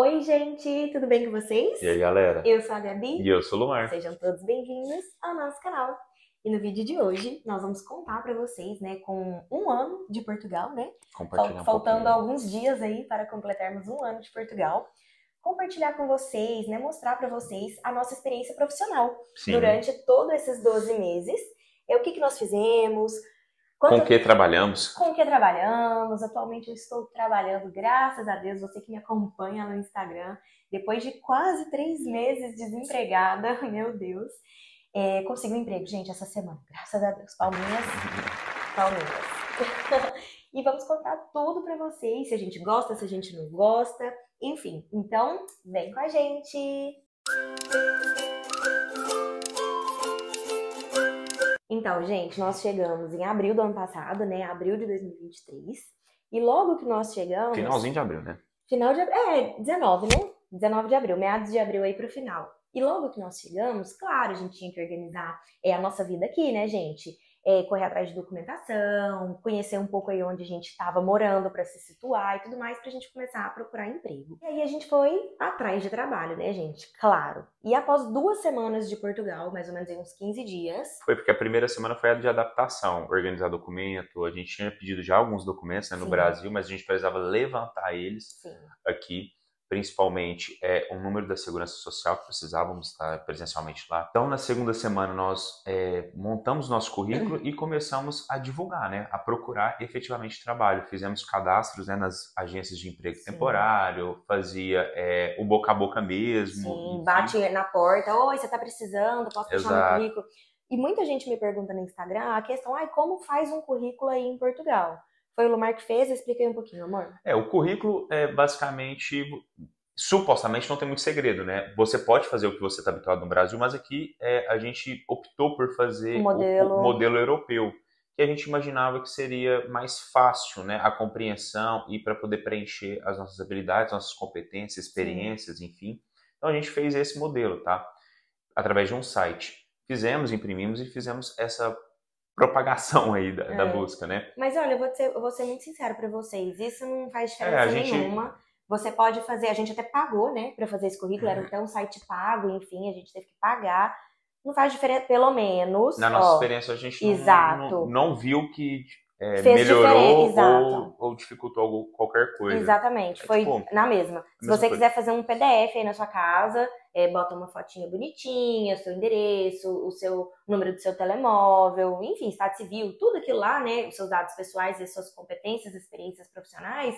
Oi, gente, tudo bem com vocês? E aí, galera? Eu sou a E Gabi, eu sou o Lumar. sejam todos bem-vindos ao nosso canal. E no vídeo de hoje, nós vamos contar para vocês, né, com um ano de Portugal, né? Compartilhar um Faltando pouquinho. alguns dias aí para completarmos um ano de Portugal. Compartilhar com vocês, né, mostrar para vocês a nossa experiência profissional Sim. durante todos esses 12 meses. O que nós fizemos, Com quanto o que trabalhamos? com o que trabalhamos. Atualmente eu estou trabalhando, graças a Deus, você que me acompanha no Instagram, depois de quase 3 meses desempregada, meu Deus, consegui um emprego, gente, essa semana, graças a Deus, palminhas, palminhas. E vamos contar tudo pra vocês, se a gente gosta, se a gente não gosta, enfim. Então, vem com a gente! Então, gente, nós chegamos em abril do ano passado, né? Abril de 2023. E logo que nós chegamos... Finalzinho de abril, né? Final de abril, 19, né? 19 de abril, meados de abril aí pro final. E logo que nós chegamos, claro, a gente tinha que organizar a nossa vida aqui, né, gente? Correr atrás de documentação, conhecer um pouco aí onde a gente estava morando para se situar e tudo mais, pra gente começar a procurar emprego. E aí a gente foi atrás de trabalho, né, gente? Claro. E após 2 semanas de Portugal, mais ou menos em uns 15 dias... Foi porque a primeira semana foi a de adaptação, organizar documento. A gente tinha pedido já alguns documentos, né, no Sim. Brasil, mas a gente precisava levantar eles Sim. aqui. Principalmente o número da segurança social, que precisávamos estar presencialmente lá. Então, na segunda semana, nós montamos nosso currículo e começamos a divulgar, né? A procurar efetivamente trabalho. Fizemos cadastros, né, nas agências de emprego Sim. temporário, fazia o boca a boca mesmo. Sim, enfim. bate na porta, oi, você tá precisando, posso deixar meu Exato. currículo? E muita gente me pergunta no Instagram a questão, como faz um currículo aí em Portugal? Foi o Lumar que fez, eu expliquei um pouquinho, amor. O currículo é basicamente, supostamente não tem muito segredo, né? Você pode fazer o que você está habituado no Brasil, mas aqui a gente optou por fazer o modelo europeu, que a gente imaginava que seria mais fácil, né? A compreensão e para poder preencher as nossas habilidades, nossas competências, experiências, Sim. enfim. Então a gente fez esse modelo, tá? Através de um site. Fizemos, imprimimos e fizemos essa propagação aí da busca, né? Mas olha, eu vou ser muito sincero pra vocês, isso não faz A diferença gente... nenhuma. Você pode fazer, a gente até pagou, né, pra fazer esse currículo, era até um site pago, enfim, a gente teve que pagar. Não faz diferença, pelo menos, Na nossa experiência, a gente exato. não viu que Fez melhorou exato. ou dificultou qualquer coisa. Exatamente, foi tipo, na mesma. Se mesma você coisa. quiser fazer um PDF aí na sua casa, bota uma fotinha bonitinha, seu endereço, o seu número do seu telemóvel, enfim, estado civil, tudo aquilo lá, né, os seus dados pessoais e as suas competências, experiências profissionais,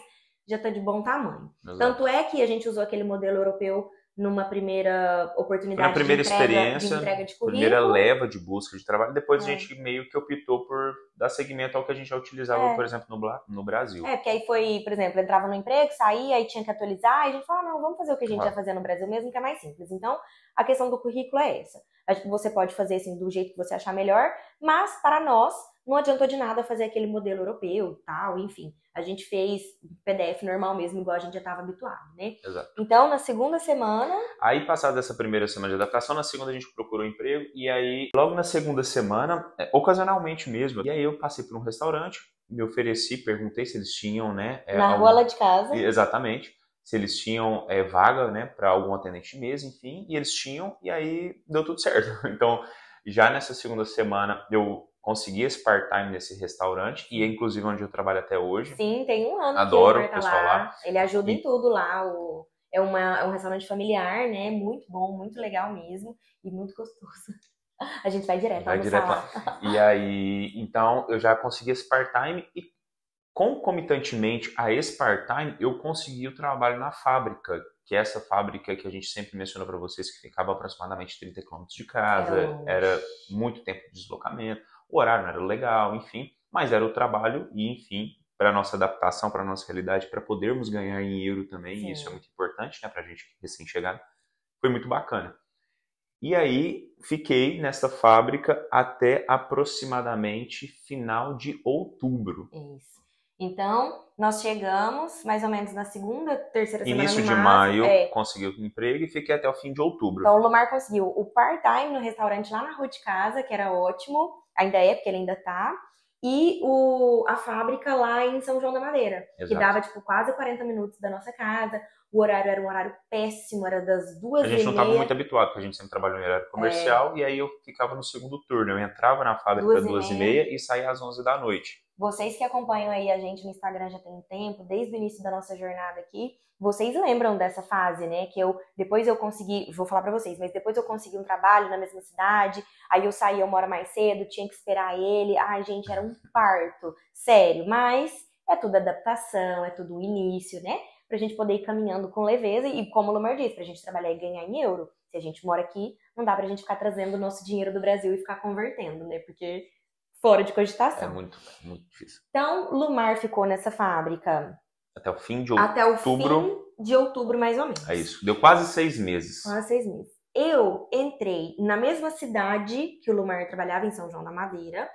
já está de bom tamanho. Exato. Tanto é que a gente usou aquele modelo europeu numa primeira oportunidade na primeira de experiência, entrega de currículo. Primeira leva de busca de trabalho, depois a gente meio que optou por dar seguimento ao que a gente já utilizava, por exemplo, no Brasil. Porque aí foi, por exemplo, entrava no emprego, saía, aí tinha que atualizar, e a gente falou, não, vamos fazer o que a gente já fazia no Brasil mesmo, que é mais simples. Então, a questão do currículo é essa. Você pode fazer assim do jeito que você achar melhor, mas para nós não adiantou de nada fazer aquele modelo europeu, tal, enfim. A gente fez PDF normal mesmo, igual a gente já estava habituado, né? Exato. Então, na segunda semana... Aí, passada essa primeira semana de adaptação, na segunda a gente procurou emprego, e aí, logo na segunda semana, ocasionalmente mesmo, e aí eu passei por um restaurante, me ofereci, perguntei se eles tinham, né? Na rua lá de casa. Exatamente. Se eles tinham vaga, né, para algum atendente de mesa, enfim, e eles tinham, e aí deu tudo certo. Então, já nessa segunda semana, eu consegui esse part-time nesse restaurante, e é inclusive onde eu trabalho até hoje. Sim, tem um ano Adoro que o pessoal lá. Ele ajuda em tudo lá. É um restaurante familiar, né? Muito bom, muito legal mesmo e muito gostoso. A gente vai direto lá. E aí, então, eu já consegui esse part-time e concomitantemente a esse part-time, eu consegui o trabalho na fábrica, que é essa fábrica que a gente sempre mencionou para vocês, que ficava aproximadamente 30 quilômetros de casa, era muito tempo de deslocamento, o horário não era legal, enfim, mas era o trabalho e, enfim, para nossa adaptação, para nossa realidade, para podermos ganhar em euro também, e isso é muito importante, né, para a gente recém-chegado, foi muito bacana. E aí, fiquei nessa fábrica até aproximadamente final de outubro. Isso. Então, nós chegamos mais ou menos na segunda, terceira semana Início de maio, consegui o emprego e fiquei até o fim de outubro. Então, o Lumar conseguiu o part-time no restaurante lá na rua de casa, que era ótimo, ainda é, porque ele ainda tá, e a fábrica lá em São João da Madeira, que dava, tipo, quase 40 minutos da nossa casa, o horário era um horário péssimo, era das A gente não estava 2h30, muito habituado, porque a gente sempre trabalhou em horário comercial, e aí eu ficava no segundo turno. Eu entrava na fábrica às 2h30. 2h30 e saía às 11 da noite. Vocês que acompanham aí a gente no Instagram já tem um tempo, desde o início da nossa jornada aqui, vocês lembram dessa fase, né? Que depois eu consegui, vou falar pra vocês, mas depois eu consegui um trabalho na mesma cidade, aí eu saía uma hora mais cedo, tinha que esperar ele, ai gente, era um parto, sério, mas é tudo adaptação, é tudo o início, né? Pra gente poder ir caminhando com leveza e como o Lumar disse, pra gente trabalhar e ganhar em euro. Se a gente mora aqui, não dá pra gente ficar trazendo o nosso dinheiro do Brasil e ficar convertendo, né? Porque fora de É cogitação. muito difícil. Então, Lumar ficou nessa fábrica Até o fim de até o outubro. fim de outubro, mais ou menos. É isso. Deu quase 6 meses. Quase 6 meses. Eu entrei na mesma cidade que o Lumar trabalhava, em São João da Madeira,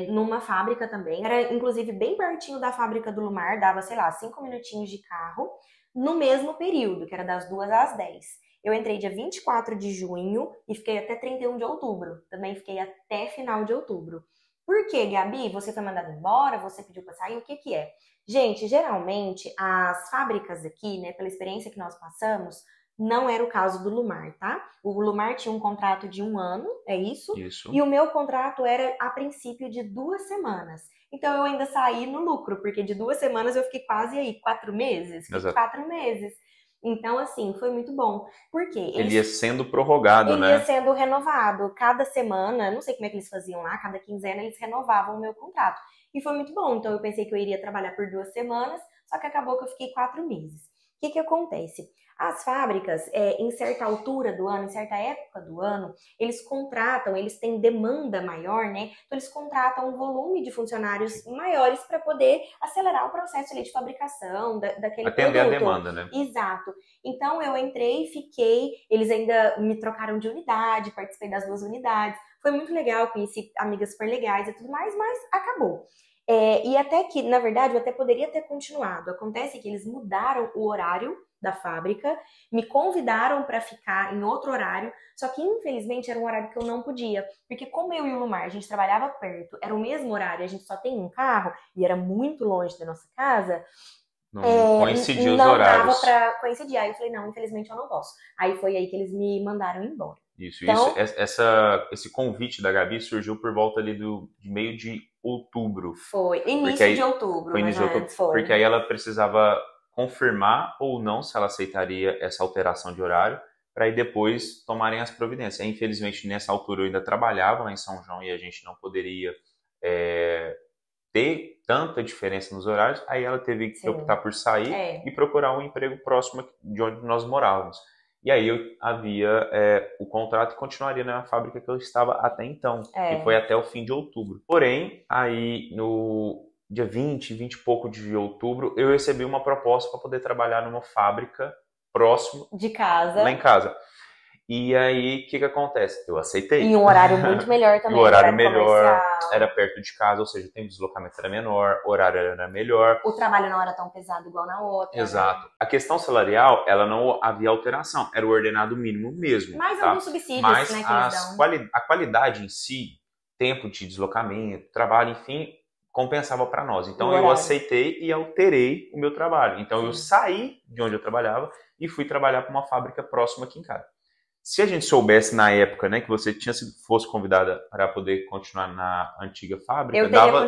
numa fábrica também. Era, inclusive, bem pertinho da fábrica do Lumar, dava, sei lá, 5 minutinhos de carro, no mesmo período, que era das 2 às 10. Eu entrei dia 24 de junho e fiquei até 31 de outubro. Também fiquei até final de outubro. Por quê, Gabi? Você foi mandada embora? Você pediu para sair? O que que é? Gente, geralmente as fábricas aqui, né, pela experiência que nós passamos, não era o caso do Lumar, tá? O Lumar tinha um contrato de 1 ano, é isso? Isso. E o meu contrato era, a princípio, de 2 semanas. Então eu ainda saí no lucro, porque de 2 semanas eu fiquei quase aí 4 meses. Fiquei Exato. 4 meses. Então, assim, foi muito bom. Por quê? Ele ia sendo prorrogado, Ele né? ia sendo renovado. Cada semana, não sei como é que eles faziam lá, cada quinzena eles renovavam o meu contrato. E foi muito bom. Então eu pensei que eu iria trabalhar por 2 semanas, só que acabou que eu fiquei 4 meses. O que que acontece? As fábricas, em certa altura do ano, em certa época do ano, eles contratam, eles têm demanda maior, né? Então eles contratam um volume de funcionários maiores para poder acelerar o processo ali de fabricação daquele Atender a produto. demanda, né? Exato. Então eu entrei, fiquei, eles ainda me trocaram de unidade, participei das 2 unidades. Foi muito legal, conheci amigas super legais e tudo mais, mas acabou. E até que, na verdade, eu até poderia ter continuado. Acontece que eles mudaram o horário da fábrica, me convidaram para ficar em outro horário, só que infelizmente era um horário que eu não podia, porque como eu e o Lumar, a gente trabalhava perto, era o mesmo horário, a gente só tem um carro e era muito longe da nossa casa, Não coincidiu os não horários. dava pra coincidir. Aí eu falei, não, infelizmente eu não posso. Aí foi aí que eles me mandaram embora. Isso, Então, esse convite da Gabi surgiu por volta ali de meio de outubro. foi início de outubro, Foi mais início ou de outubro. menos, foi. Porque aí ela precisava confirmar ou não se ela aceitaria essa alteração de horário, para aí depois tomarem as providências. Aí, infelizmente, nessa altura eu ainda trabalhava lá em São João e a gente não poderia ter tanta diferença nos horários, aí ela teve que Sim. optar por sair e procurar um emprego próximo de onde nós morávamos. E aí eu havia o contrato e continuaria na fábrica que eu estava até então, que foi até o fim de outubro. Porém, aí no dia 20 e pouco de outubro, eu recebi uma proposta para poder trabalhar numa fábrica próximo de casa, lá em casa. E aí, o que acontece? Eu aceitei. Em um horário muito melhor também. O horário melhor, comercial. era perto de casa, ou seja, o tempo de deslocamento era menor, o horário era melhor. O trabalho não era tão pesado igual na outra. Exato. Né? A questão salarial, ela não havia alteração, era o ordenado mínimo mesmo. Mais tá? alguns subsídios, Mas né, que eles dão. a qualidade em si, tempo de deslocamento, trabalho, enfim, compensava para nós. Então eu aceitei e alterei o meu trabalho. Então eu saí de onde eu trabalhava e fui trabalhar para uma fábrica próxima aqui em casa. Se a gente soubesse na época, né, que você fosse convidada para poder continuar na antiga fábrica,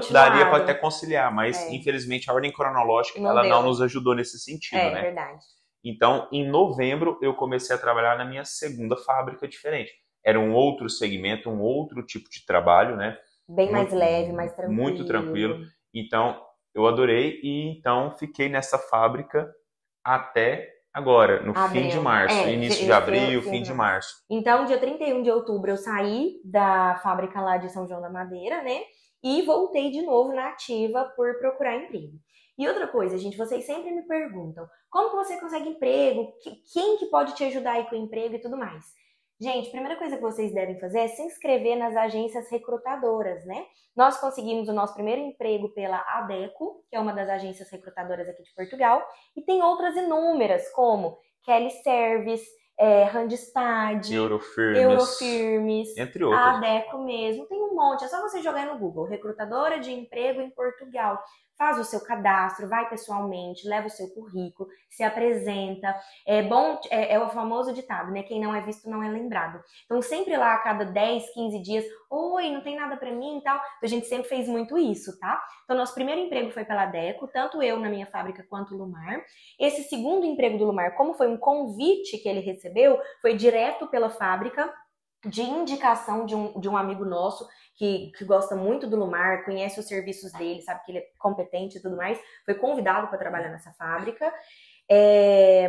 daria para até conciliar, mas infelizmente a ordem cronológica não nos ajudou nesse sentido, né? É verdade. Então, em novembro, eu comecei a trabalhar na minha segunda fábrica diferente. Era um outro segmento, um outro tipo de trabalho, né? Bem mais leve, mais tranquilo. Muito tranquilo. Então, eu adorei e então fiquei nessa fábrica até agora, no fim de março, início de abril, fim de março. Então, dia 31 de outubro, eu saí da fábrica lá de São João da Madeira, né? E voltei de novo na ativa por procurar emprego. E outra coisa, gente, vocês sempre me perguntam, como que você consegue emprego? Quem que pode te ajudar aí com o emprego e tudo mais? Gente, a primeira coisa que vocês devem fazer é se inscrever nas agências recrutadoras, né? Nós conseguimos o nosso primeiro emprego pela Adecco, que é uma das agências recrutadoras aqui de Portugal, e tem outras inúmeras, como Kelly Service, Randstad, Eurofirmes, entre outras. A Adecco mesmo, tem um monte. É só você jogar no Google, recrutadora de emprego em Portugal. Faz o seu cadastro, vai pessoalmente, leva o seu currículo, se apresenta. É bom, é o famoso ditado, né? Quem não é visto não é lembrado. Então, sempre lá, a cada 10, 15 dias, oi, não tem nada pra mim e tal. Então, a gente sempre fez muito isso, tá? Então, nosso primeiro emprego foi pela Deco, tanto eu na minha fábrica quanto o Lumar. Esse segundo emprego do Lumar, como foi um convite que ele recebeu, foi direto pela fábrica, de indicação de um amigo nosso que gosta muito do Lumar, conhece os serviços dele, sabe que ele é competente e tudo mais, foi convidado para trabalhar nessa fábrica.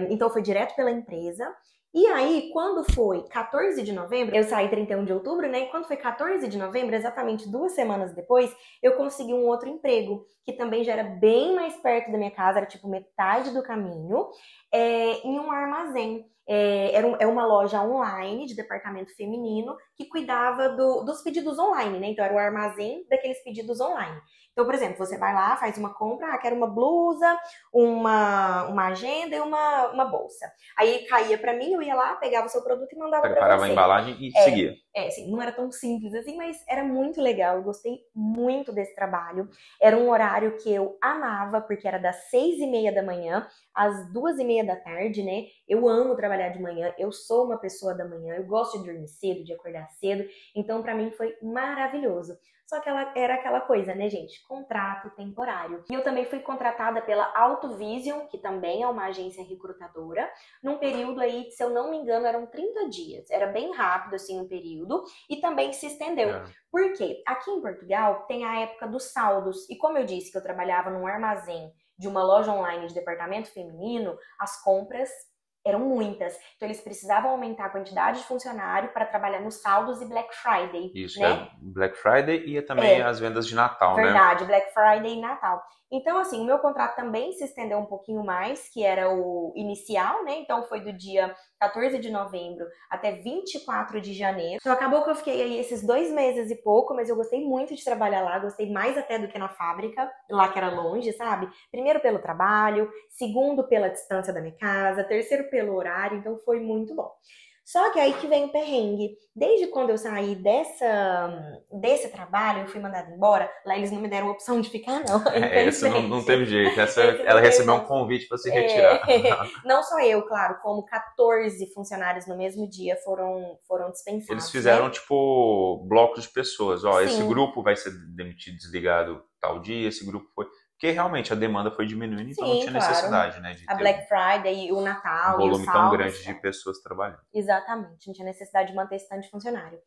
Então foi direto pela empresa. E aí, quando foi 14 de novembro, eu saí 31 de outubro, né? E quando foi 14 de novembro, exatamente 2 semanas depois, eu consegui um outro emprego, que também já era bem mais perto da minha casa, era tipo metade do caminho, em um armazém. É uma loja online de departamento feminino que cuidava dos pedidos online, né? Então era o armazém daqueles pedidos online. Então, por exemplo, você vai lá, faz uma compra, quero uma blusa, uma agenda e uma bolsa. Aí caía pra mim, eu ia lá, pegava o seu produto e mandava pra você. Preparava a embalagem e seguia. Assim, não era tão simples assim, mas era muito legal. Eu gostei muito desse trabalho. Era um horário que eu amava, porque era das 6h30 da manhã às 2h30 da tarde, né? Eu amo trabalhar de manhã, eu sou uma pessoa da manhã, eu gosto de dormir cedo, de acordar cedo, então pra mim foi maravilhoso. Só que ela era aquela coisa, né, gente? Contrato temporário. E eu também fui contratada pela Autovision, que também é uma agência recrutadora, num período aí, se eu não me engano, eram 30 dias. Era bem rápido, assim, o período, e também se estendeu. Por quê? Aqui em Portugal tem a época dos saldos, e como eu disse que eu trabalhava num armazém de uma loja online de departamento feminino, as compras eram muitas. Então, eles precisavam aumentar a quantidade de funcionário para trabalhar nos saldos e Black Friday. Isso, né? Black Friday e também as vendas de Natal, Verdade, Black Friday e Natal. Então, assim, o meu contrato também se estendeu um pouquinho mais, que era o inicial, né? Então, foi do dia 14 de novembro até 24 de janeiro. Então, acabou que eu fiquei aí esses 2 meses e pouco, mas eu gostei muito de trabalhar lá, gostei mais até do que na fábrica, lá que era longe, sabe? Primeiro pelo trabalho, segundo pela distância da minha casa, terceiro pelo horário, então foi muito bom. Só que aí que vem o perrengue. Desde quando eu saí desse trabalho, eu fui mandada embora. Lá eles não me deram a opção de ficar, não. Essa não teve jeito. Ela recebeu um convite para se retirar. Não só eu, claro, como 14 funcionários no mesmo dia foram dispensados. Eles fizeram, tipo, blocos de pessoas. Ó, Sim. esse grupo vai ser demitido, desligado tal dia, esse grupo foi... Porque realmente a demanda foi diminuindo, então não tinha necessidade, né? De a Black Friday e o Natal um volume tão grande de pessoas trabalhando. Exatamente, não tinha necessidade de manter esse tanto de funcionário.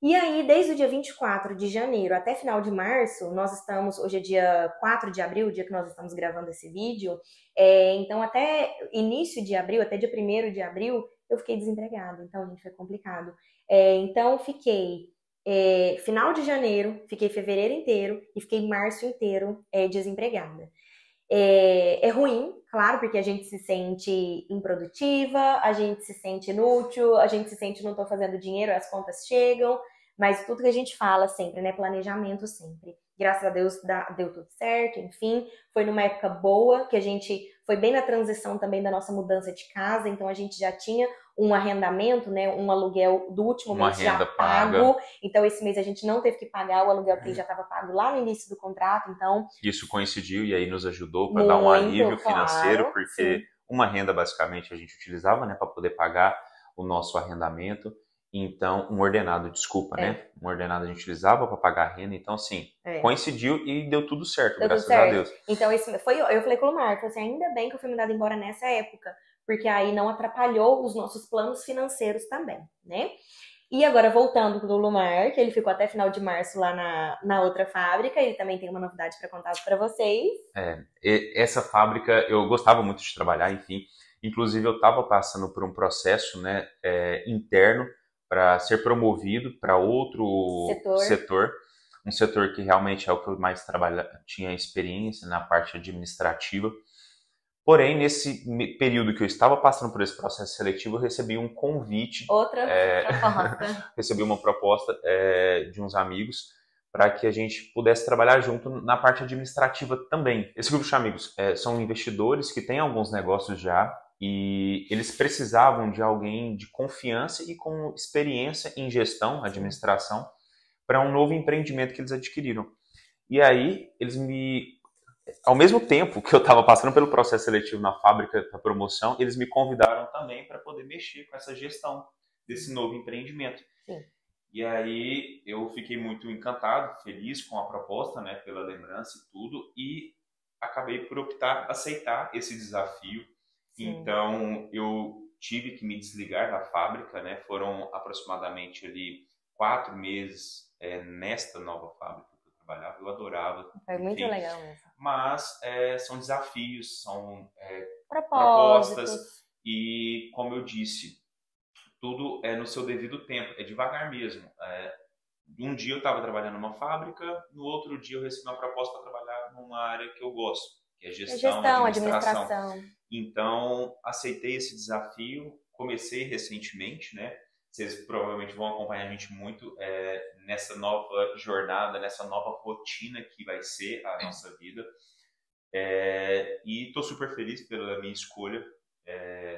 E aí, desde o dia 24 de janeiro até final de março, nós estamos, hoje é dia 4 de abril, o dia que nós estamos gravando esse vídeo, então até início de abril, até dia 1º de abril, eu fiquei desempregada, então, gente, foi complicado. Então, fiquei final de janeiro, fiquei fevereiro inteiro e fiquei março inteiro desempregada. É ruim, claro, porque a gente se sente improdutiva, a gente se sente inútil, a gente se sente não tô fazendo dinheiro, as contas chegam, mas tudo que a gente fala sempre, né? Planejamento sempre. Graças a Deus deu tudo certo, enfim. Foi numa época boa, que a gente foi bem na transição também da nossa mudança de casa, então a gente já tinha um arrendamento, né? Um aluguel do último mês já pago. Então esse mês a gente não teve que pagar o aluguel que já estava pago lá no início do contrato, então... Isso coincidiu e aí nos ajudou para dar um alívio financeiro, porque uma renda basicamente a gente utilizava, né? Para poder pagar o nosso arrendamento. Então, um ordenado, desculpa, né? Um ordenado a gente utilizava para pagar a renda. Então, assim, coincidiu e deu tudo certo, graças a Deus. Então, eu falei com o Lumar, eu falei assim, ainda bem que eu fui mandada embora nessa época, porque aí não atrapalhou os nossos planos financeiros também, né? E agora, voltando pro Lumar, que ele ficou até final de março lá na outra fábrica, ele também tem uma novidade para contar para vocês. Essa fábrica, eu gostava muito de trabalhar, enfim. Inclusive, eu estava passando por um processo, né, interno, para ser promovido para outro setor, um setor que realmente é o que eu mais tinha experiência na parte administrativa. Porém, nesse período que eu estava passando por esse processo seletivo, eu recebi um convite. Proposta. Recebi uma proposta de uns amigos para que a gente pudesse trabalhar junto na parte administrativa também. Esse grupo de amigos são investidores que têm alguns negócios já, e eles precisavam de alguém de confiança e com experiência em gestão, administração, para um novo empreendimento que eles adquiriram. E aí, ao mesmo tempo que eu estava passando pelo processo seletivo na fábrica da promoção, eles me convidaram também para poder mexer com essa gestão desse novo empreendimento. Sim. E aí eu fiquei muito encantado, feliz com a proposta, né, pela lembrança e tudo, e acabei por aceitar esse desafio. Sim. Então eu tive que me desligar da fábrica, né? Foram aproximadamente ali 4 meses nesta nova fábrica que eu trabalhava. Eu adorava. Foi muito legal mesmo. Mas são desafios, são propostas Propósitos. e, como eu disse, tudo é no seu devido tempo, é devagar mesmo. Um dia eu estava trabalhando numa fábrica, no outro dia eu recebi uma proposta para trabalhar numa área que eu gosto, que é gestão, administração. Então, aceitei esse desafio, comecei recentemente, né? Vocês provavelmente vão acompanhar a gente muito nessa nova jornada, nessa nova rotina que vai ser a nossa vida. E estou super feliz pela minha escolha.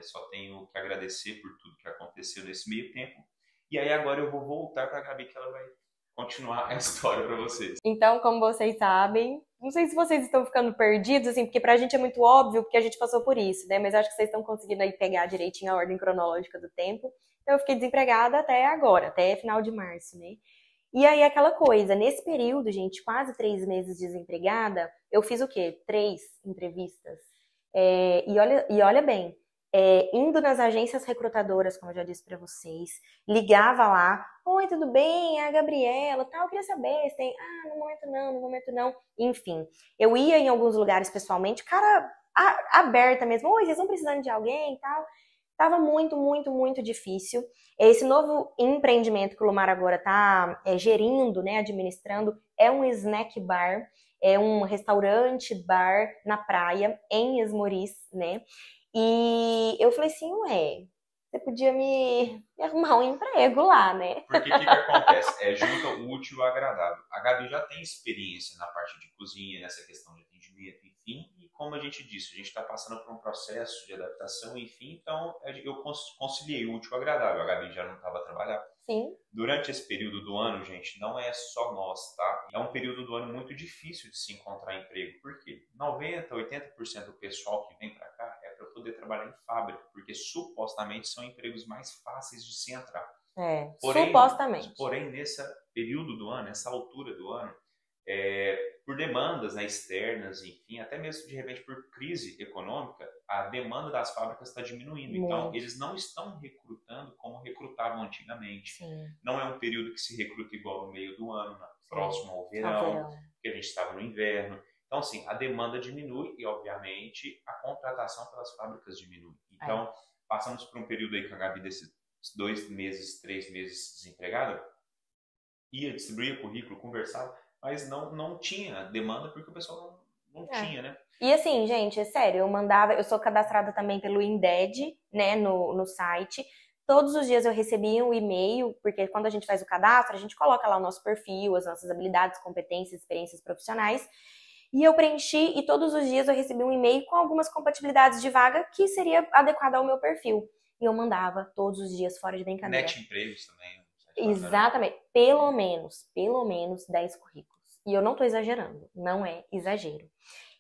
Só tenho que agradecer por tudo que aconteceu nesse meio tempo. E aí agora eu vou voltar para a Gabi, que ela vai continuar a história para vocês. Então, como vocês sabem, não sei se vocês estão ficando perdidos, assim, porque pra gente é muito óbvio, porque a gente passou por isso, né? Mas acho que vocês estão conseguindo aí pegar direitinho a ordem cronológica do tempo. Então, eu fiquei desempregada até agora, até final de março, né? E aí, aquela coisa, nesse período, gente, quase 3 meses desempregada, eu fiz o quê? 3 entrevistas. E olha bem, indo nas agências recrutadoras, como eu já disse pra vocês, ligava lá, oi, tudo bem? É a Gabriela, tal, eu queria saber se tem, no momento não, enfim. Eu ia em alguns lugares pessoalmente, cara, aberta mesmo, oi, vocês estão precisando de alguém e tal. Tava muito, muito, muito difícil. Esse novo empreendimento que o Lumar agora tá gerindo, né, administrando, é um snack bar, é um restaurante bar na praia, em Esmoriz, né? E eu falei assim, ué, você podia me arrumar um emprego lá, né? Porque o que acontece? Junta o útil ao agradável. A Gabi já tem experiência na parte de cozinha, nessa questão de atendimento, enfim, e como a gente disse, a gente está passando por um processo de adaptação, enfim, então eu conciliei o útil ao agradável. A Gabi já não estava trabalhando. Sim. Durante esse período do ano, gente, não é só nós, tá? É um período do ano muito difícil de se encontrar emprego. Por quê? 90, 80% do pessoal que vem para cá é para poder trabalhar em fábrica, porque supostamente são empregos mais fáceis de se entrar. Supostamente. Porém, nesse período do ano, nessa altura do ano, por demandas, né, externas, enfim, até mesmo de repente por crise econômica, a demanda das fábricas está diminuindo. Muito. Então, eles não estão recrutando como recrutavam antigamente. Sim. Não é um período que se recruta igual no meio do ano, próximo ao verão, porque a gente estava no inverno. Então, assim, a demanda diminui e, obviamente, a contratação pelas fábricas diminui. Então, passamos por um período aí que a Gabi, desses 2 meses, 3 meses desempregada, ia distribuir currículo, conversava, mas não tinha demanda porque o pessoal não tinha, né? E assim, gente, é sério, eu sou cadastrada também pelo Indeed, né, no site. Todos os dias eu recebia um e-mail, porque quando a gente faz o cadastro, a gente coloca lá o nosso perfil, as nossas habilidades, competências, experiências profissionais. E eu preenchi e todos os dias eu recebi um e-mail com algumas compatibilidades de vaga que seria adequada ao meu perfil. E eu mandava todos os dias, fora de brincadeira. Net empregos também. Exatamente. Pelo menos 10 currículos. E eu não tô exagerando, não é exagero.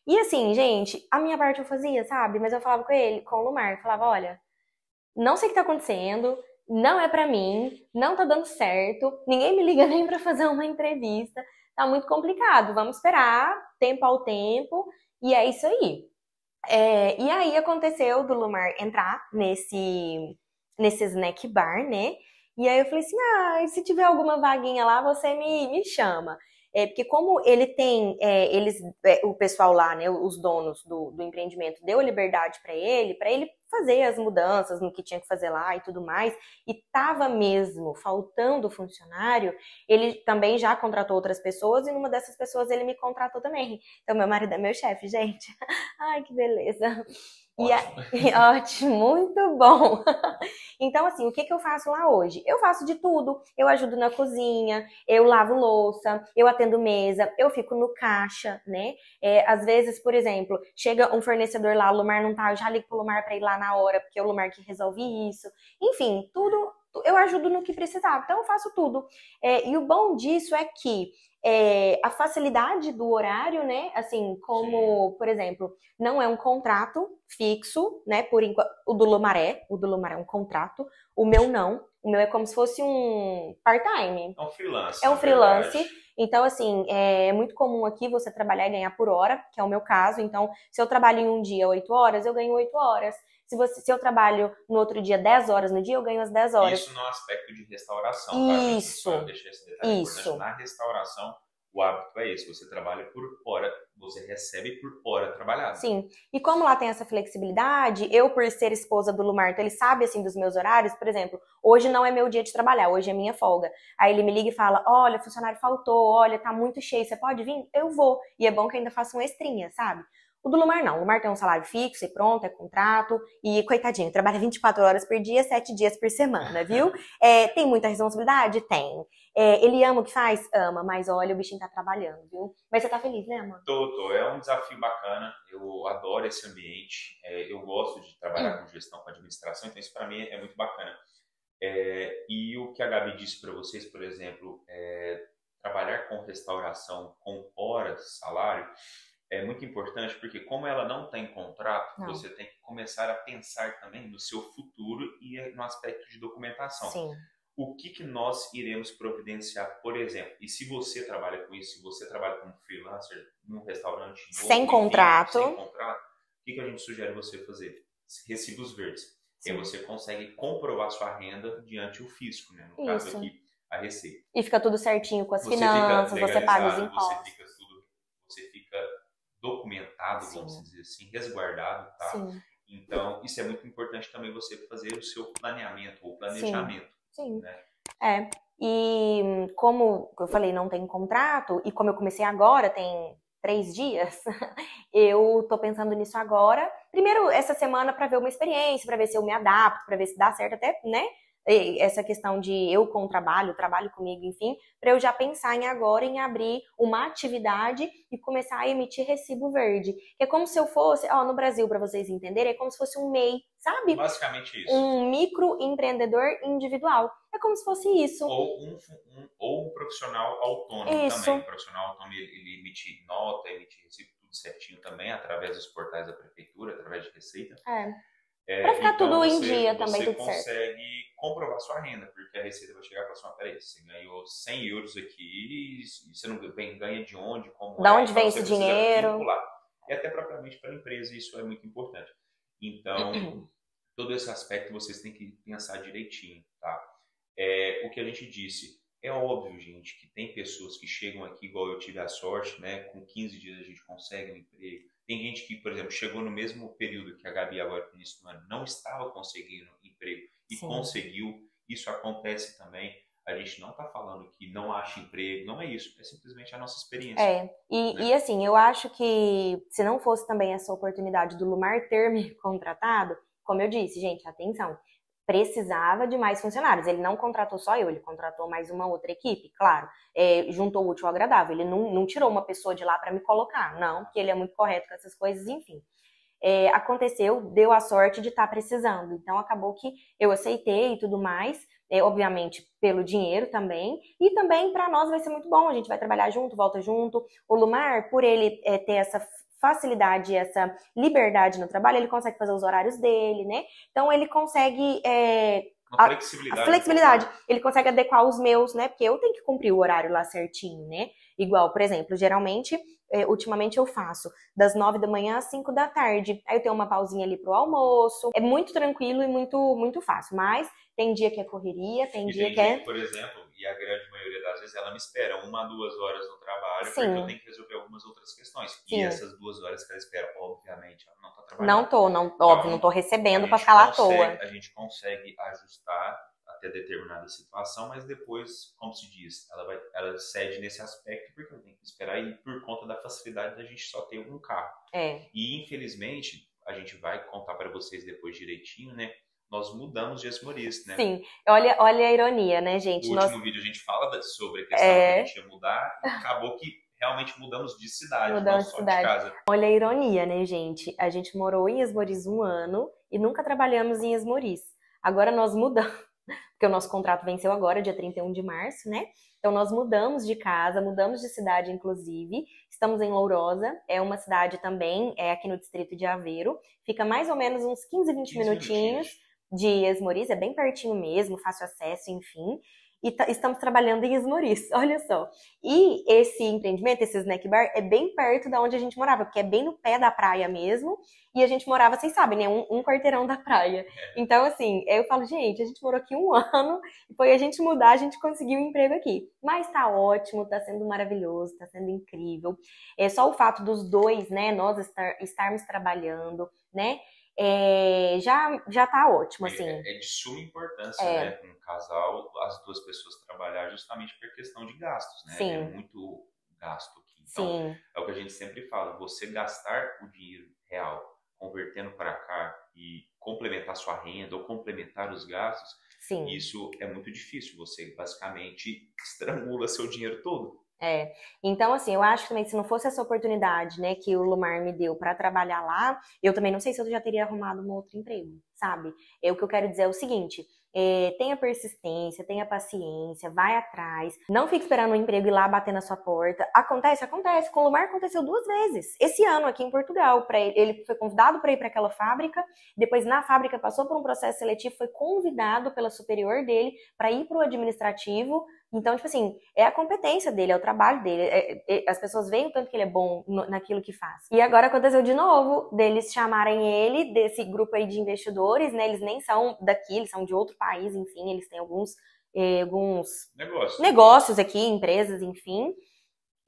E assim, gente, a minha parte eu fazia, sabe? Mas eu falava com o Lumar, falava, olha, não sei o que tá acontecendo, não é pra mim, não tá dando certo, ninguém me liga nem pra fazer uma entrevista, tá muito complicado, vamos esperar, tempo ao tempo, e é isso aí. E aí aconteceu do Lumar entrar nesse snack bar, né? E aí eu falei assim, se tiver alguma vaguinha lá, você me chama. Porque como ele tem, o pessoal lá, né, os donos do empreendimento, deu liberdade para ele fazer as mudanças no que tinha que fazer lá e tudo mais, e tava mesmo faltando funcionário, ele também já contratou outras pessoas, e numa dessas pessoas ele me contratou também. Então meu marido é meu chefe, gente. Ai, que beleza. Ótimo, muito bom. Então, assim, o que eu faço lá hoje? Eu faço de tudo. Eu ajudo na cozinha, eu lavo louça, eu atendo mesa, eu fico no caixa, né? Às vezes, por exemplo, chega um fornecedor lá, o Lumar não tá, eu já ligo pro Lumar pra ir lá na hora, porque é o Lumar que resolve isso. Enfim, tudo eu ajudo no que precisar. Então eu faço tudo. E o bom disso é que a facilidade do horário, né? Assim, como, por exemplo, não é um contrato fixo, né? Por enquanto, o do Lumaré é um contrato, o meu não. O meu é como se fosse um part-time. É um freelance, É um na verdade. freelance. Então, assim, é muito comum aqui você trabalhar e ganhar por hora, que é o meu caso. Então, se eu trabalho em um dia 8 horas, eu ganho 8 horas. Se eu trabalho no outro dia 10 horas no dia, eu ganho as 10 horas. Isso no aspecto de restauração, tá, gente? Só eu deixei esse detalhe importante. Na restauração, o hábito é esse. Você trabalha por hora, você recebe por hora trabalhada. Sim. E como lá tem essa flexibilidade, eu, por ser esposa do Lumarto, ele sabe, assim, dos meus horários. Por exemplo, hoje não é meu dia de trabalhar, hoje é minha folga. Aí ele me liga e fala, olha, o funcionário faltou, olha, tá muito cheio, você pode vir? Eu vou. E é bom que eu ainda faço um extrinha, sabe? O do Lumar não. O Lumar tem um salário fixo e pronto, é contrato. E, coitadinho, trabalha 24 horas por dia, 7 dias por semana, viu? Tem muita responsabilidade? Tem. Ele ama o que faz? Ama. Mas olha, o bichinho tá trabalhando, viu? Mas você tá feliz, né, amor? Tô. É um desafio bacana. Eu adoro esse ambiente. Eu gosto de trabalhar com gestão, com administração. Então isso para mim é muito bacana. E o que a Gabi disse para vocês, por exemplo, trabalhar com restauração com horas, salário, é muito importante porque como ela não tem contrato, você tem que começar a pensar também no seu futuro e no aspecto de documentação. Sim. O que nós iremos providenciar, por exemplo, e se você trabalha com isso, se você trabalha como freelancer num restaurante sem contrato, o que a gente sugere você fazer? Recibos verdes. E aí você consegue comprovar sua renda diante o fisco, né? No caso aqui, a Receita. E fica tudo certinho com as finanças, você paga os impostos. Você fica documentado, vamos dizer assim, resguardado, tá? Sim. Então, isso é muito importante também você fazer o seu planeamento ou planejamento. Sim. Né? E como eu falei, não tem contrato, e como eu comecei agora, tem 3 dias, eu tô pensando nisso agora. Primeiro, essa semana, para ver uma experiência, para ver se eu me adapto, para ver se dá certo até, né? Essa questão de eu com o trabalho comigo, enfim, para eu já pensar em agora em abrir uma atividade e começar a emitir recibo verde. Que é como se eu fosse, no Brasil, para vocês entenderem, é como se fosse um MEI, sabe? Basicamente isso. Um microempreendedor individual. É como se fosse isso. Ou um profissional autônomo também. O profissional autônomo, ele emite nota, emite recibo tudo certinho também, através dos portais da prefeitura, através de Receita. Pra ficar então tudo em dia também, tudo certo. Você consegue comprovar sua renda, porque a Receita vai chegar e falar assim, peraí, você ganhou 100 euros aqui, e você não ganha de onde, como da onde vem esse dinheiro? Vincular. E até propriamente para a empresa, isso é muito importante. Então, todo esse aspecto vocês têm que pensar direitinho, tá? O que a gente disse, é óbvio, gente, que tem pessoas que chegam aqui, igual eu tive a sorte, né? Com 15 dias a gente consegue um emprego. Tem gente que, por exemplo, chegou no mesmo período que a Gabi agora no início do ano, não estava conseguindo emprego e conseguiu. Isso acontece também. A gente não está falando que não acha emprego, não é isso. É simplesmente a nossa experiência. E assim, eu acho que se não fosse também essa oportunidade do Lumar ter me contratado, como eu disse, gente, atenção, precisava de mais funcionários. Ele não contratou só eu, ele contratou mais uma outra equipe, claro. Juntou o útil ao agradável. Ele não tirou uma pessoa de lá para me colocar, não, porque ele é muito correto com essas coisas, enfim. Aconteceu, deu a sorte de estar precisando. Então, acabou que eu aceitei e tudo mais, obviamente pelo dinheiro também. E também para nós vai ser muito bom, a gente vai trabalhar junto, volta junto. O Lumar, por ele ter essa facilidade, essa liberdade no trabalho, ele consegue fazer os horários dele, né? Então, ele consegue... a flexibilidade. Ele consegue adequar os meus, né? Porque eu tenho que cumprir o horário lá certinho, né? Igual, por exemplo, geralmente, ultimamente eu faço das 9 da manhã às 5 da tarde. Aí eu tenho uma pausinha ali pro almoço. É muito tranquilo e muito, muito fácil. Mas tem dia que é correria, tem dia que é... Por exemplo, e a grande maioria das vezes, ela me espera 1 a 2 horas no trabalho, porque eu tenho que resolver algumas outras questões. E essas 2 horas que ela espera, obviamente, ela não está trabalhando. Óbvio, não tô recebendo para ficar lá à toa. A gente consegue ajustar até determinada situação, mas depois, como se diz, ela cede nesse aspecto porque ela tem que esperar e por conta da facilidade da gente só ter um carro. E infelizmente, a gente vai contar para vocês depois direitinho, né? Nós mudamos de Esmoriz, né? Sim, olha a ironia, né, gente? No último vídeo a gente fala sobre a questão que a gente ia mudar e acabou que realmente mudamos de cidade, não só de casa. Olha a ironia, né, gente? A gente morou em Esmoriz 1 ano e nunca trabalhamos em Esmoriz. Agora nós mudamos. porque o nosso contrato venceu agora, dia 31 de março, né? Então nós mudamos de casa, mudamos de cidade, inclusive. Estamos em Lourosa, é uma cidade também, é aqui no distrito de Aveiro. Fica mais ou menos uns 15, 20 15 minutinhos minutinhos. de Esmoriz, é bem pertinho mesmo, fácil acesso, enfim. E estamos trabalhando em Esmoriz, olha só. E esse empreendimento, esse snack bar, é bem perto da onde a gente morava, porque é bem no pé da praia mesmo. E a gente morava, vocês sabem, né? Um quarteirão da praia. Então, assim, eu falo, gente, a gente morou aqui um ano, e foi a gente mudar, a gente conseguiu um emprego aqui. Mas tá ótimo, tá sendo maravilhoso, tá sendo incrível. É só o fato dos dois, né, nós estarmos trabalhando, né? Já tá ótimo, assim. É de suma importância, É, né, um casal, as duas pessoas trabalhar justamente por questão de gastos, né? É sim, muito gasto aqui. Então, sim, é o que a gente sempre fala, você gastar o dinheiro real convertendo para cá e complementar sua renda ou complementar os gastos, sim. isso é muito difícil. Você basicamente estrangula seu dinheiro todo. É. Então, assim, eu acho também que se não fosse essa oportunidade, né, que o Lumar me deu para trabalhar lá, eu também não sei se eu já teria arrumado um outro emprego, sabe? O que eu quero dizer é o seguinte: tenha persistência, tenha paciência, vai atrás, não fique esperando um emprego ir lá bater na sua porta. Acontece, acontece. Com o Lumar aconteceu 2 vezes. Esse ano aqui em Portugal, ele foi convidado para ir para aquela fábrica, depois na fábrica passou por um processo seletivo, foi convidado pela superior dele para ir para o administrativo. Então, tipo assim, é a competência dele, é o trabalho dele. As pessoas veem o tanto que ele é bom naquilo que faz. E agora aconteceu de novo, deles chamarem ele, desse grupo aí de investidores, né? Eles nem são daqui, eles são de outro país, enfim, eles têm alguns Negócios aqui. negócios aqui, empresas, enfim.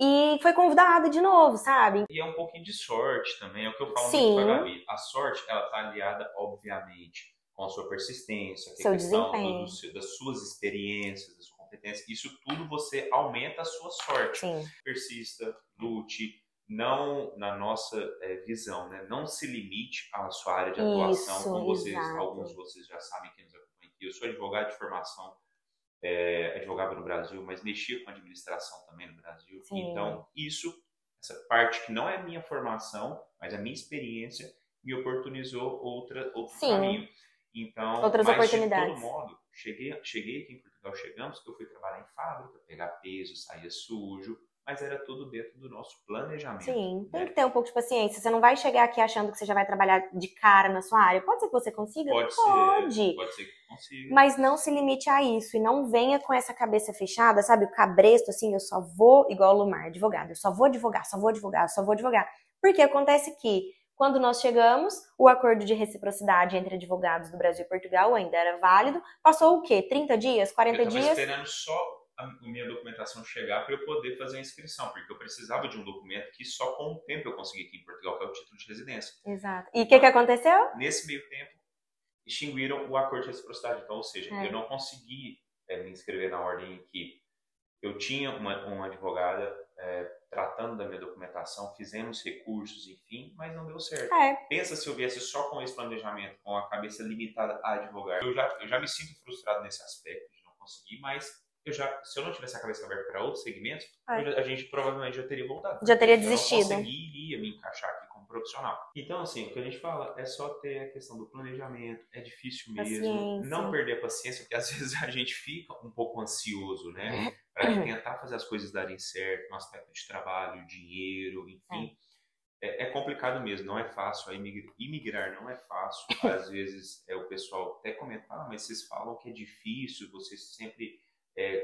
E foi convidado de novo, sabe? E é um pouquinho de sorte também, é o que eu falo muito com a Sim, Gabi. A sorte, ela tá aliada, obviamente, com a sua persistência, que é a seu questão desempenho. das suas experiências, da sua competência. Isso tudo você aumenta a sua sorte. Sim, Persista, lute, não na nossa visão, né? Não se limite à sua área de atuação, como isso, vocês, alguns de exato. vocês já sabem que nos acompanham aqui. Eu sou advogado de formação, advogava no Brasil, mas mexia com administração também no Brasil. Sim, Então, essa parte que não é minha formação, mas a minha experiência, me oportunizou outro sim, caminho. Então, outras mas de todo oportunidades. modo, cheguei aqui em Portugal, chegamos, eu fui trabalhar em fábrica, pegar peso, saía sujo, mas era tudo dentro do nosso planejamento, Sim, tem que né? ter um pouco de paciência. Você não vai chegar aqui achando que você já vai trabalhar de cara na sua área. Pode ser que você consiga? Pode. Pode ser que consiga. Mas não se limite a isso. E não venha com essa cabeça fechada, sabe? O cabresto, assim, eu só vou, igual o Lumar, advogado. Eu só vou advogar, só vou advogar, só vou advogar. Porque acontece que, quando nós chegamos, o acordo de reciprocidade entre advogados do Brasil e Portugal ainda era válido. Passou o quê? 30 dias? Eu 40 estava dias? esperando só a minha documentação chegar para eu poder fazer a inscrição, porque eu precisava de um documento que só com o tempo eu consegui aqui em Portugal, que é o título de residência. Exato. E o que Então, aconteceu? nesse meio tempo, extinguiram o acordo de reciprocidade. Então, ou seja, eu É. não consegui me inscrever na ordem em que eu tinha uma advogada tratando da minha documentação, fizemos recursos, enfim, mas não deu certo. É. Pensa se eu viesse só com esse planejamento, com a cabeça limitada a advogar. Eu já me sinto frustrado nesse aspecto de não conseguir, mas se eu não tivesse a cabeça aberta para outros segmentos, É. a gente provavelmente já teria voltado, Já porque teria eu não desistido. conseguiria me encaixar aqui como profissional. Então, assim, o que a gente fala é só ter a questão do planejamento, é difícil mesmo, não Paciência. perder a paciência, porque às vezes a gente fica um pouco ansioso, né? Para tentar fazer as coisas darem certo no aspecto de trabalho, dinheiro, É. enfim. É complicado mesmo, não é fácil. Imigrar não é fácil. Às vezes o pessoal até comenta, mas vocês falam que é difícil, vocês sempre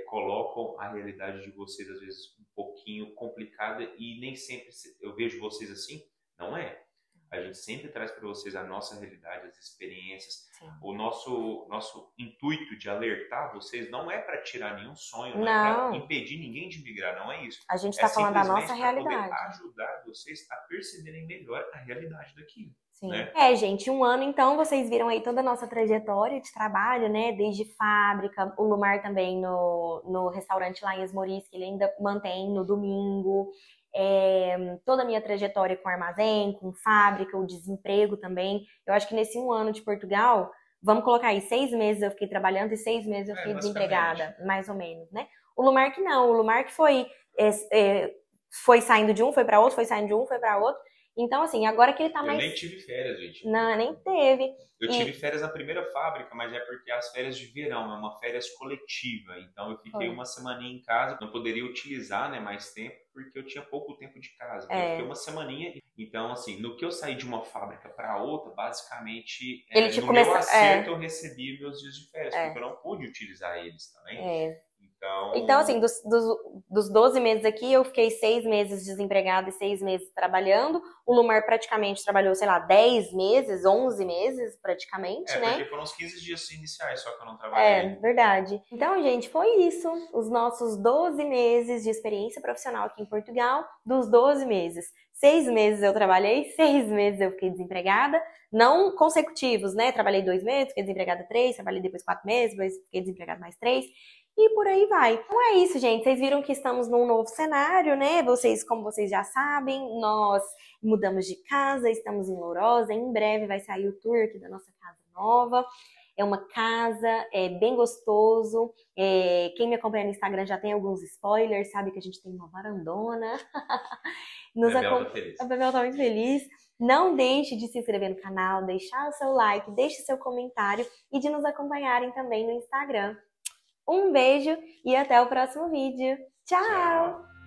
colocam a realidade de vocês, às vezes, um pouquinho complicada e nem sempre eu vejo vocês assim. Não é. A gente sempre traz para vocês a nossa realidade, as experiências. Sim. O nosso intuito de alertar vocês não é para tirar nenhum sonho, não é para Não, impedir ninguém de migrar, não é isso. a gente É tá falando da nossa simplesmente para poder realidade. ajudar vocês a perceberem melhor a realidade daqui, Sim. né? Gente, um ano então, vocês viram aí toda a nossa trajetória de trabalho, né? Desde fábrica, o Lumar também no restaurante lá em Esmoriz, que ele ainda mantém no domingo. Toda a minha trajetória com armazém, com fábrica, o desemprego também. Eu acho que nesse um ano de Portugal, vamos colocar aí, 6 meses eu fiquei trabalhando e 6 meses eu fiquei Basicamente. desempregada, mais ou menos, né? O Lumar que não, o Lumar que foi saindo de um, foi para outro, foi saindo de um, foi para outro. Então, assim, agora que ele tá Eu mais... nem tive férias, gente. Não, nem teve. Eu tive E... férias na primeira fábrica, mas é porque as férias de verão, é uma férias coletiva. Então eu fiquei Foi. uma semaninha em casa, não poderia utilizar, né, mais tempo, porque eu tinha pouco tempo de casa. Então eu fiquei É. uma semaninha. Então, assim, no que eu saí de uma fábrica para outra, basicamente, Ele te no meu começa... acerto eu recebi meus dias de férias, porque eu É. não pude utilizar eles também. É. Então, assim, Então, dos 12 meses aqui, eu fiquei 6 meses desempregada e 6 meses trabalhando. O Lumar praticamente trabalhou, sei lá, 10 meses, 11 meses praticamente, né? porque foram os 15 dias iniciais só que eu não É, trabalhei. verdade. Então, gente, foi isso. Os nossos 12 meses de experiência profissional aqui em Portugal. Dos 12 meses, 6 meses eu trabalhei, 6 meses eu fiquei desempregada. Não consecutivos, né? Trabalhei 2 meses, fiquei desempregada 3, trabalhei depois 4 meses, depois fiquei desempregada mais 3. E por aí vai. Então é isso, gente. Vocês viram que estamos num novo cenário, né? Vocês, como vocês já sabem, nós mudamos de casa, estamos em Lourosa. Em breve vai sair o tour aqui da nossa casa nova. É uma casa, é bem gostoso. Quem me acompanha no Instagram já tem alguns spoilers, sabe que a gente tem uma varandona. Bebel tá feliz. A Bebel tá muito feliz. Não deixe de se inscrever no canal, deixar o seu like, deixe seu comentário e de nos acompanharem também no Instagram. Um beijo e até o próximo vídeo. Tchau! Tchau.